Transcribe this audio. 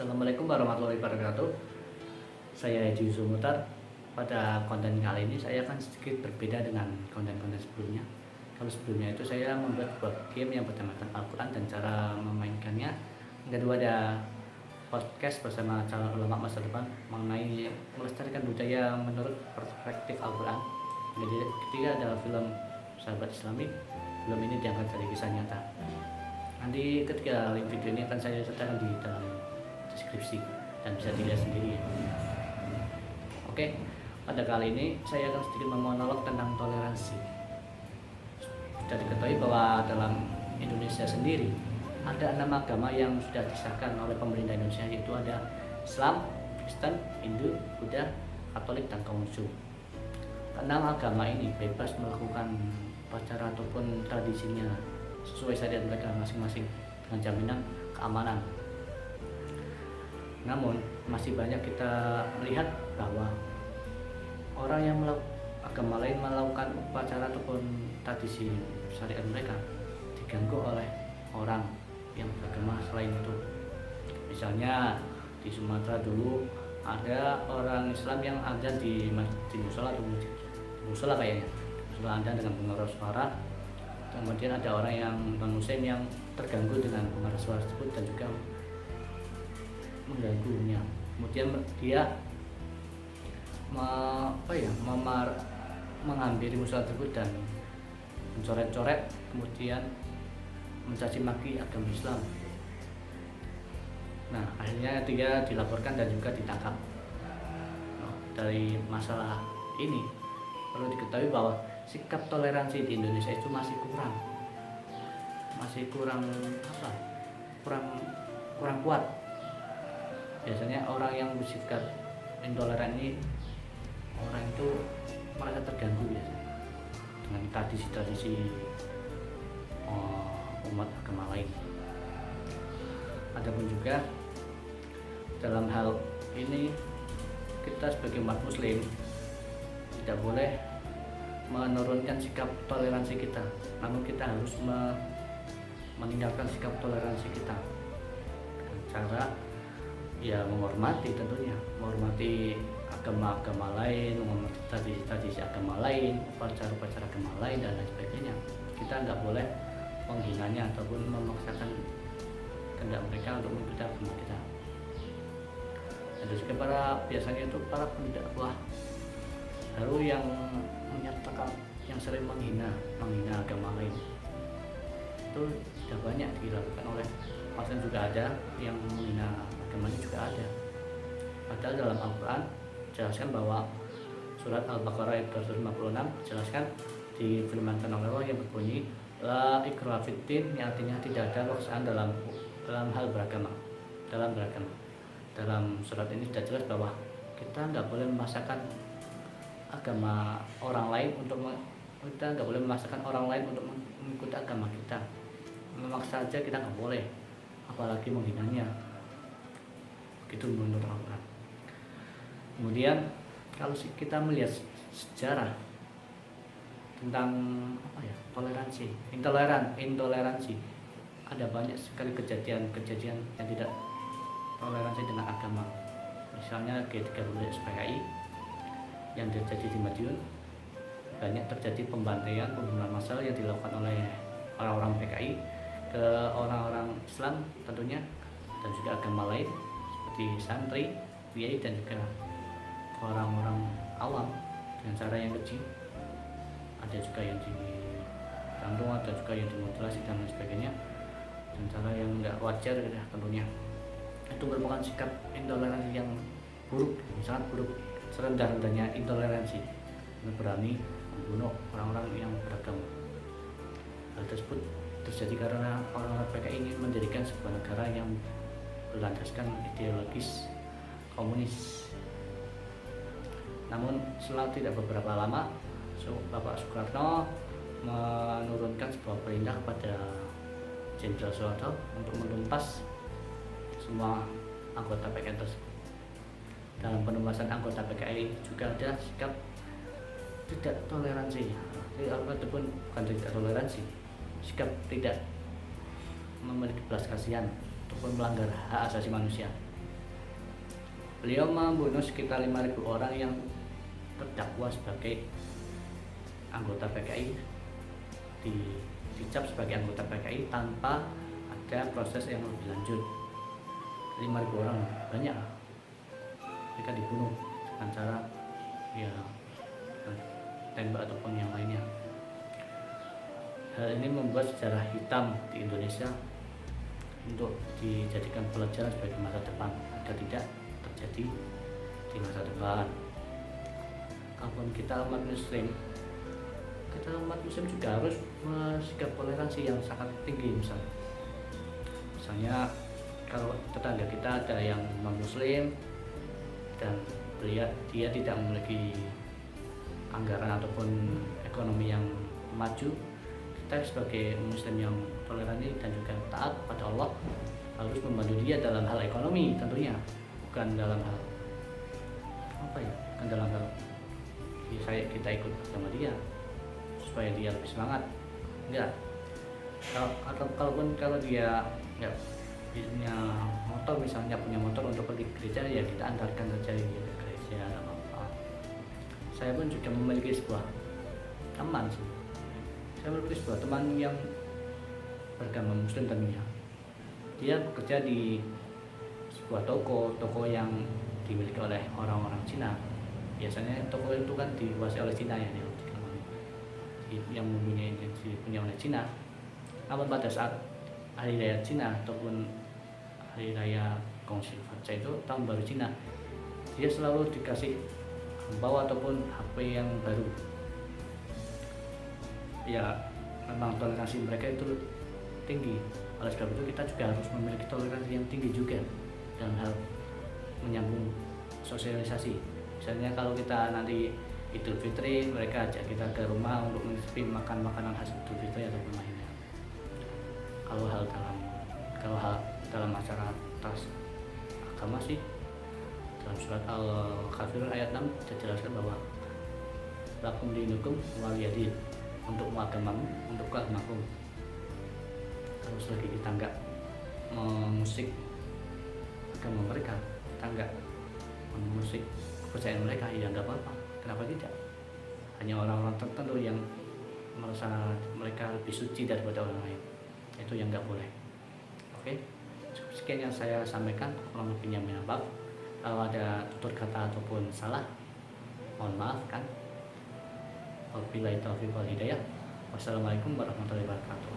Assalamualaikum warahmatullahi wabarakatuh. Saya Edi Sumutar. Pada konten kali ini saya akan sedikit berbeda dengan konten-konten sebelumnya. Kalau sebelumnya itu saya membuat sebuah game yang bertemakan Al-Quran dan cara memainkannya. Yang kedua ada podcast bersama calon ulama masa depan mengenai melestarikan budaya menurut perspektif Al-Quran. Jadi ketiga adalah film Sahabat Islami. Film ini diangkat dari kisah nyata. Nanti ketika link video ini akan saya sertakan di dalam deskripsi dan bisa dilihat sendiri. Oke, pada kali ini saya akan sedikit memonolog tentang toleransi. Sudah diketahui bahwa dalam Indonesia sendiri ada 6 agama yang sudah disahkan oleh pemerintah Indonesia, yaitu ada Islam, Kristen, Hindu, Buddha, Katolik, dan Konghucu. 6 agama ini bebas melakukan upacara ataupun tradisinya sesuai syariat mereka masing-masing dengan jaminan keamanan. Namun masih banyak kita melihat bahwa orang yang agama lain melakukan upacara ataupun tradisi syariat mereka diganggu oleh orang yang beragama selain itu. Misalnya di Sumatera dulu ada orang Islam yang ada di musola atau di musola kayaknya, musola ada dengan pengeras suara. Kemudian ada orang yang non-muslim yang terganggu dengan pengeras suara tersebut dan juga mengganggunya. Kemudian dia menghampiri musola tersebut dan mencoret-coret, kemudian mencaci maki agama Islam. Nah, akhirnya dia dilaporkan dan juga ditangkap. Dari masalah ini perlu diketahui bahwa sikap toleransi di Indonesia itu masih kurang kuat. Biasanya orang yang bersikap intoleran ini orang itu merasa terganggu biasanya dengan tradisi-tradisi umat agama lain. Adapun juga dalam hal ini kita sebagai umat muslim tidak boleh menurunkan sikap toleransi kita, namun kita harus meninggalkan sikap toleransi kita dengan cara menghormati, tentunya menghormati agama-agama lain, menghormati tradisi agama lain, upacara-upacara agama lain dan lain sebagainya. Kita nggak boleh menghinanya ataupun memaksakan kehendak mereka untuk mengikuti agama kita. Ada juga biasanya itu para pendakwah baru yang menyatakan, yang sering menghina agama lain. Itu sudah banyak dilakukan oleh pasien, juga ada yang menghina agamanya juga ada. Padahal dalam Al-Quran jelaskan bahwa surat Al-Baqarah ayat 256 jelaskan, difirmankan oleh Allah yang berbunyi la ikraha fiddin, yang artinya tidak ada paksaan dalam hal beragama. Dalam surat ini sudah jelas bahwa kita nggak boleh memaksakan agama orang lain kita nggak boleh memaksakan orang lain untuk mengikuti agama kita. Memaksa saja kita nggak boleh, apalagi menghinanya. Begitu menurut Al-Quran. Kemudian kalau kita melihat sejarah tentang intoleransi, ada banyak sekali kejadian yang tidak toleransi dengan agama. Misalnya G30 SPKI yang terjadi di Madiun, banyak terjadi pembantaian, pembunuhan massal yang dilakukan oleh orang-orang PKI ke orang-orang Islam tentunya, dan juga agama lain seperti santri, kiai, dan juga orang-orang awam dengan cara yang keji. Ada juga yang digantung, ada juga yang dimutilasi dan lain sebagainya dengan cara yang tidak wajar tentunya. Itu merupakan sikap intoleransi yang buruk, sangat buruk, serendah-rendahnya intoleransi, berani membunuh orang-orang yang beragama. Hal tersebut terjadi karena orang-orang PKI ingin mendirikan sebuah negara yang berlandaskan ideologis komunis. Namun setelah tidak beberapa lama, Bapak Soekarno menurunkan sebuah perintah kepada Jenderal Soeharto untuk menumpas semua anggota PKI tersebut. Dalam penumpasan anggota PKI juga ada sikap tidak toleransi. Ataupun bukan tidak toleransi, sikap tidak memiliki belas kasihan ataupun melanggar hak asasi manusia. Beliau membunuh sekitar 5.000 orang yang terdakwa sebagai anggota PKI, dicap sebagai anggota PKI tanpa ada proses yang lebih lanjut. 5.000 orang banyak, mereka dibunuh dengan cara ya tembak ataupun yang lainnya. Hal ini membuat sejarah hitam di Indonesia untuk dijadikan pelajaran sebagai masa depan agar tidak terjadi di masa depan. Kalaupun kita umat muslim juga harus bersikap toleransi yang sangat tinggi. Misalnya kalau tetangga kita ada yang non muslim dan dia tidak memiliki anggaran ataupun ekonomi yang maju, kita sebagai muslim yang toleran dan juga taat pada Allah harus membantu dia dalam hal ekonomi tentunya, bukan dalam hal bukan dalam hal kita ikut sama dia supaya dia lebih semangat, enggak. Kalau dia ya punya motor, misalnya punya motor untuk pergi ke gereja, ya kita antarkan saja dia ke gereja, apa. Saya pun juga memiliki sebuah teman sih. Saya memiliki sebuah teman yang beragama muslim tentunya. Dia bekerja di sebuah toko yang dimiliki oleh orang-orang Cina. Biasanya toko itu kan dikuasai oleh Cina ya, yang punya oleh Cina. Namun pada saat hari raya Cina ataupun hari raya Gongxi Fatsai itu tahun baru Cina, dia selalu dikasih bawa ataupun HP yang baru. Ya memang toleransi mereka itu tinggi. Oleh sebab itu kita juga harus memiliki toleransi yang tinggi juga dalam hal menyambung sosialisasi. Misalnya kalau kita nanti Idul Fitri, mereka ajak kita ke rumah untuk mencicipi makan makanan khas Idul Fitri ataupun lainnya. Kalau hal dalam acara tas agama sih, dalam surat Al-Kafirun ayat 6 dijelaskan bahwa lakum dinukum waliyadin, untuk agamamu, untuk agamaku. Kalau selagi kita enggak mengusik agama mereka, kita enggak mengusik kepercayaan mereka, ya enggak apa-apa. Kenapa tidak? Hanya orang-orang tertentu yang merasa mereka lebih suci daripada orang lain, itu yang enggak boleh. Oke, sekian yang saya sampaikan. Kurang lebihnya minta maaf. Kalau ada tutur kata ataupun salah, mohon maaf kan. Wabillahi taufiq wal hidayah. Wassalamualaikum warahmatullahi wabarakatuh.